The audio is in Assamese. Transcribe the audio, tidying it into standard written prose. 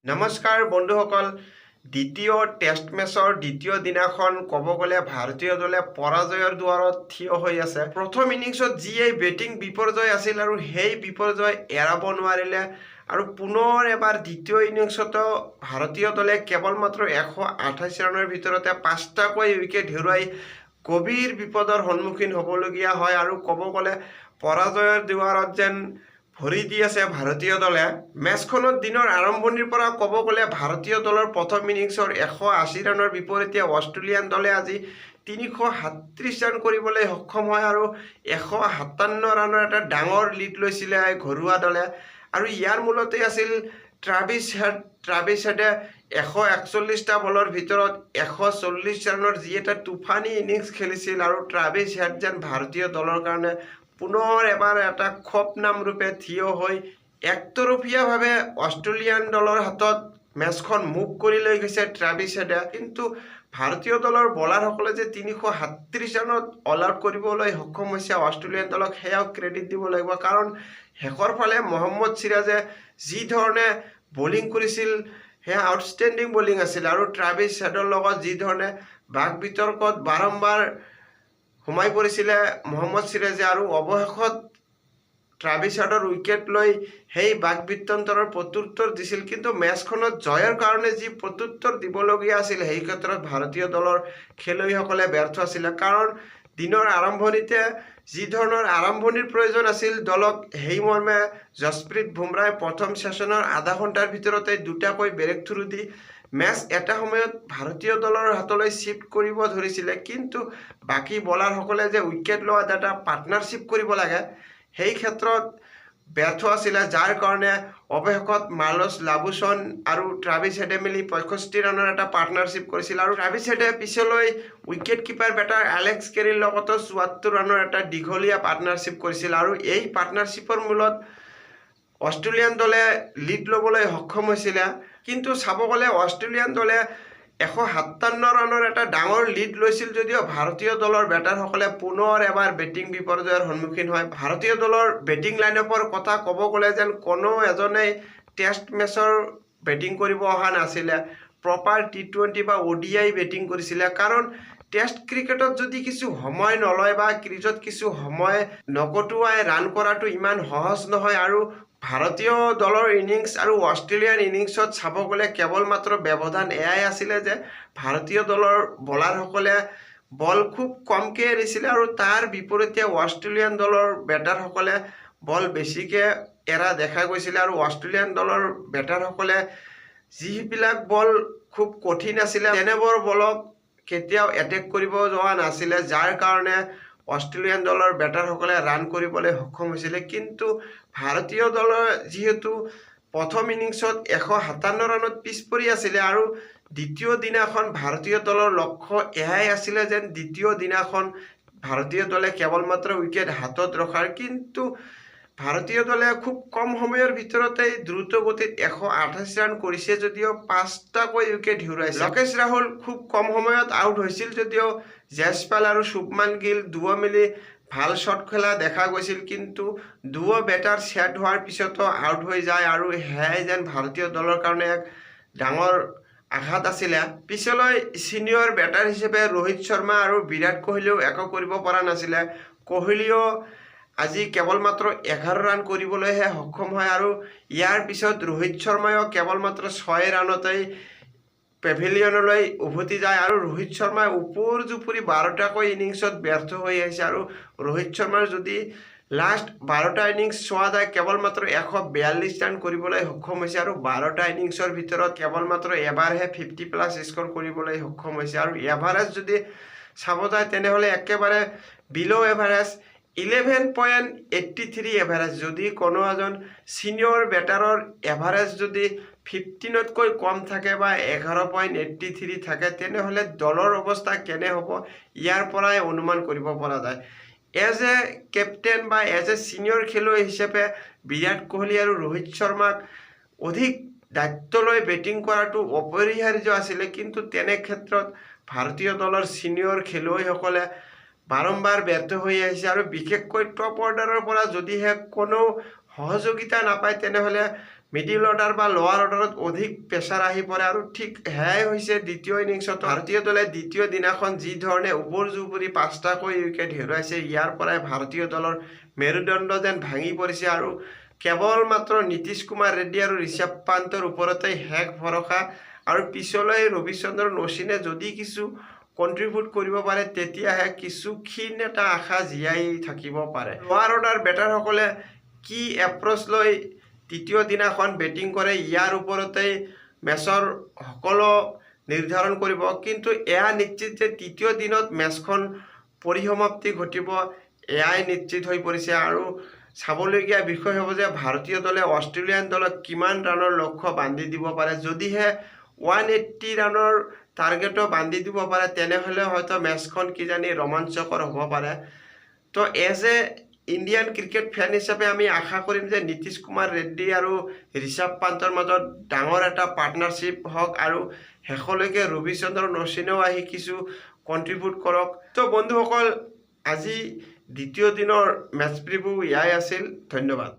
নমস্কাৰ বন্ধুসকল। দ্বিতীয় টেষ্ট মেচৰ দ্বিতীয় দিনাখন ক'ব গ'লে ভাৰতীয় দলে পৰাজয়ৰ দুৱাৰত থিয় হৈ আছে। প্ৰথম ইনিংছত যিয়ে বেটিং বিপৰ্যয় আছিল আৰু সেই বিপৰ্যয় এৰাব নোৱাৰিলে আৰু পুনৰ এবাৰ দ্বিতীয় ইনিংছতো ভাৰতীয় দলে কেৱল মাত্ৰ 128 ৰানৰ ভিতৰতে 5টাকৈ উইকেট হেৰুৱাই গভীৰ বিপদৰ সন্মুখীন হ'বলগীয়া হয় আৰু ক'ব গ'লে পৰাজয়ৰ দুৱাৰত যেন ভৰি দি আছে ভাৰতীয় দলে। মেচখনত দিনৰ আৰম্ভণিৰ পৰা ক'ব গ'লে ভাৰতীয় দলৰ প্ৰথম ইনিংছৰ 180 ৰানৰ বিপৰীতে অষ্ট্ৰেলিয়ান দলে আজি 337 ৰান কৰিবলৈ সক্ষম হয় আৰু 157 ৰানৰ এটা ডাঙৰ লিড লৈছিলে ঘৰুৱা দলে আৰু ইয়াৰ মূলতে আছিল ট্ৰাভিছ হেডে 141টা বলৰ ভিতৰত 140 ৰানৰ যি এটা তুফানী ইনিংছ খেলিছিল আৰু ট্ৰাভিছ হেড যেন ভাৰতীয় দলৰ কাৰণে পুনৰ এবাৰ এটা খপনাম ৰূপে থিয় হৈ একতৰফীয়াভাৱে অষ্ট্ৰেলিয়ান দলৰ হাতত মেচখন মুভ কৰি লৈ গৈছে ট্ৰাভিছ হেডে। কিন্তু ভাৰতীয় দলৰ বলাৰসকলে যে 337 ৰানত অল আউট কৰিবলৈ সক্ষম হৈছে অষ্ট্ৰেলিয়ান দলক, সেয়াও ক্ৰেডিট দিব লাগিব। কাৰণ শেষৰ ফালে মহম্মদ সিৰাজে যি ধৰণে বলিং কৰিছিল সেয়া আউটষ্টেণ্ডিং বলিং আছিল আৰু ট্ৰাভিছ হেডৰ লগত যি ধৰণে বাক বিতৰ্কত বাৰম্বাৰ সোমাই পৰিছিলে মহম্মদ সিৰাজে আৰু অৱশেষত ট্ৰাভিছ হেডৰ উইকেট লৈ সেই বাক বিতন্ত্ৰৰ প্ৰত্যুত্তৰ দিছিল। কিন্তু মেচখনত জয়ৰ কাৰণে যি প্ৰত্যুত্তৰ দিবলগীয়া আছিল সেই ক্ষেত্ৰত ভাৰতীয় দলৰ খেলুৱৈসকলে ব্যৰ্থ আছিলে। কাৰণ দিনৰ আৰম্ভণিতে যি ধৰণৰ আৰম্ভণিৰ প্ৰয়োজন আছিল দলক, সেই মৰ্মে যশপ্ৰীত বুমৰাহে প্ৰথম ছেশ্যনৰ আধা ঘণ্টাৰ ভিতৰতে দুটাকৈ ব্ৰেক থ্ৰু দি মেচ এটা সময়ত ভাৰতীয় দলৰ হাতলৈ শ্বিফ্ট কৰিব ধৰিছিলে। কিন্তু বাকী বলাৰসকলে যে উইকেট লোৱাত এটা পাৰ্টনাৰশ্বিপ কৰিব লাগে সেই ক্ষেত্ৰত ব্যৰ্থ আছিলে, যাৰ কাৰণে অৱশেষত মাৰ্লছ লাবুছন আৰু ট্ৰাভিছ হেডে মিলি 65 ৰানৰ এটা পাৰ্টনাৰশ্বিপ কৰিছিল আৰু ট্ৰাভিছ হেডে পিছলৈ উইকেট কিপাৰ বেটাৰ এলেক্স কেৰীৰ লগতো 74 ৰানৰ এটা দীঘলীয়া পাৰ্টনাৰশ্বিপ কৰিছিল আৰু এই পাৰ্টনাৰশ্বিপৰ মূলত অষ্ট্ৰেলিয়ান দলে লিড ল'বলৈ সক্ষম হৈছিলে। কিন্তু চাব গ'লে অষ্ট্ৰেলিয়ান দলে 157 ৰানৰ এটা ডাঙৰ লিড লৈছিল যদিও ভাৰতীয় দলৰ বেটাৰসকলে পুনৰ এবাৰ বেটিং বিপৰ্যয়ৰ সন্মুখীন হয়। ভাৰতীয় দলৰ বেটিং লাইনআপৰ কথা ক'ব গ'লে যেন কোনো এজনেই টেষ্ট মেচৰ বেটিং কৰিব অহা নাছিলে, প্ৰপাৰ T20 বা ODI বেটিং কৰিছিলে। কাৰণ টেষ্ট ক্ৰিকেটত যদি কিছু সময় নলয় বা ক্ৰিজত কিছু সময় নকটোৱাই ৰান কৰাটো ইমান সহজ নহয় আৰু ভাৰতীয় দলৰ ইনিংছ আৰু অষ্ট্ৰেলিয়ান ইনিংছত চাব গ'লে কেৱল মাত্ৰ ব্যৱধান এয়াই আছিলে যে ভাৰতীয় দলৰ বলাৰসকলে বল খুব কমকৈ এৰিছিলে আৰু তাৰ বিপৰীতে অষ্ট্ৰেলিয়ান দলৰ বেটাৰসকলে বল বেছিকৈ এৰা দেখা গৈছিলে আৰু অষ্ট্ৰেলিয়ান দলৰ বেটাৰসকলে যিবিলাক বল খুব কঠিন আছিলে তেনেবোৰ বলক কেতিয়াও এটেক কৰিব যোৱা নাছিলে, যাৰ কাৰণে অষ্ট্ৰেলিয়ান দলৰ বেটাৰসকলে ৰান কৰিবলৈ সক্ষম হৈছিলে। কিন্তু ভাৰতীয় দলৰ যিহেতু প্ৰথম ইনিংছত 157 ৰানত পিছ পৰি আছিলে আৰু দ্বিতীয় দিনাখন ভাৰতীয় দলৰ লক্ষ্য এয়াই আছিলে যেন দ্বিতীয় দিনাখন ভাৰতীয় দলে কেৱল মাত্ৰ উইকেট হাতত ৰখাৰ। কিন্তু ভাৰতীয় দলে খুব কম সময়ৰ ভিতৰতেই দ্ৰুত গতিত 128 ৰান কৰিছে যদিও 5টাকৈ উইকেট হেৰুৱাইছে। লোকেশ ৰাহুল খুব কম সময়ত আউট হৈছিল যদিও জয়সৱাল আৰু শুভমান গিল দুয়ো মিলি ভাল শ্বট খেলা দেখা গৈছিল। কিন্তু দুয়ো বেটাৰ ছেট হোৱাৰ পিছতো আউট হৈ যায় আৰু সেয়াই যেন ভাৰতীয় দলৰ কাৰণে এক ডাঙৰ আঘাত আছিলে। পিছলৈ ছিনিয়ৰ বেটাৰ হিচাপে ৰোহিত শৰ্মা আৰু বিৰাট কোহলিয়েও একো কৰিব পৰা নাছিলে। কোহলিয়েও আজি কেৱল মাত্ৰ 11 ৰান কৰিবলৈহে সক্ষম হয় আৰু ইয়াৰ পিছত ৰোহিত শৰ্মায়ো কেৱল মাত্ৰ 6 ৰানতেই পেভিলিয়নলৈ উভতি যায় আৰু ৰোহিত শৰ্মাই ওপৰ জুপুৰি 12টাকৈ ইনিংছত ব্যৰ্থ হৈ আহিছে আৰু ৰোহিত শৰ্মাৰ যদি লাষ্ট 12টা ইনিংছ চোৱা যায় কেৱল মাত্ৰ 142 ৰান কৰিবলৈ সক্ষম হৈছে আৰু 12টা ইনিংছৰ ভিতৰত কেৱল মাত্ৰ এবাৰহে 50+ স্ক'ৰ কৰিবলৈ সক্ষম হৈছে আৰু এভাৰেজ যদি চাব যায় তেনেহ'লে একেবাৰে বিল' এভাৰেজ 11.83 এভাৰেজ। যদি কোনো এজন ছিনিয়ৰ বেটাৰৰ এভাৰেজ যদি 15তকৈ কম থাকে বা 11.83 থাকে তেনেহ'লে দলৰ অৱস্থা কেনে হ'ব ইয়াৰ পৰাই অনুমান কৰিব পৰা যায়। এজ এ কেপ্টেইন বা এজ এ ছিনিয়ৰ খেলুৱৈ হিচাপে বিৰাট কোহলি আৰু ৰোহিত শৰ্মাক অধিক দায়িত্ব লৈ বেটিং কৰাটো অপৰিহাৰ্য আছিলে। কিন্তু তেনে ক্ষেত্ৰত ভাৰতীয় দলৰ ছিনিয়ৰ খেলুৱৈসকলে বাৰম্বাৰ ব্যৰ্থ হৈ আহিছে আৰু বিশেষকৈ টপ অৰ্ডাৰৰ পৰা যদিহে কোনো সহযোগিতা নাপায় তেনেহ'লে মিডিল অৰ্ডাৰ বা লোৱাৰ অৰ্ডাৰত অধিক প্ৰেছাৰ আহি পৰে আৰু ঠিক সেয়াই হৈছে দ্বিতীয় ইনিংছত ভাৰতীয় দলে দ্বিতীয় দিনাখন যি ধৰণে ওপৰ জুপুৰি 5টাকৈ উইকেট হেৰুৱাইছে, ইয়াৰ পৰাই ভাৰতীয় দলৰ মেৰুদণ্ড যেন ভাঙি পৰিছে আৰু কেৱল মাত্ৰ নীতিশ কুমাৰ ৰেড্ডী আৰু ঋষভ পান্তৰ ওপৰতেই শেষ ভৰসা। আৰু পিছলৈ ৰবিচন্দ্ৰন অশ্বিনে যদি কিছু কণ্ট্ৰিবিউট কৰিব পাৰে তেতিয়াহে কিছু ক্ষীণ এটা আশা জীয়াই থাকিব পাৰে। লোৱাৰ অৰ্ডাৰ বেটাৰসকলে কি এপ্ৰ'চ লৈ তৃতীয় দিনাখন বেটিং কৰে ইয়াৰ ওপৰতেই মেচৰ সকলো নিৰ্ধাৰণ কৰিব, কিন্তু এয়া নিশ্চিত যে তৃতীয় দিনত মেচখন পৰিসমাপ্তি ঘটিব এয়াই নিশ্চিত হৈ পৰিছে। আৰু চাবলগীয়া বিষয় হ'ব যে ভাৰতীয় দলে অষ্ট্ৰেলিয়ান দলক কিমান ৰানৰ লক্ষ্য বান্ধি দিব পাৰে। যদিহে 180 ৰানৰ টাৰ্গেটো বান্ধি দিব পাৰে তেনেহ'লে হয়তো মেচখন কিজানি ৰোমাঞ্চকৰ হ'ব পাৰে। তো এজ এ ইণ্ডিয়ান ক্ৰিকেট ফেন হিচাপে আমি আশা কৰিম যে নীতিশ কুমাৰ ৰেড্ডী আৰু ঋষভ পান্তৰ মাজত ডাঙৰ এটা পাৰ্টনাৰশ্বিপ হওক আৰু শেষলৈকে ৰবিচন্দ্ৰন অশ্বিনেও আহি কিছু কণ্ট্ৰিবিউট কৰক। তো বন্ধুসকল, আজি দ্বিতীয় দিনৰ মেচ প্ৰিভিউ এয়াই আছিল। ধন্যবাদ।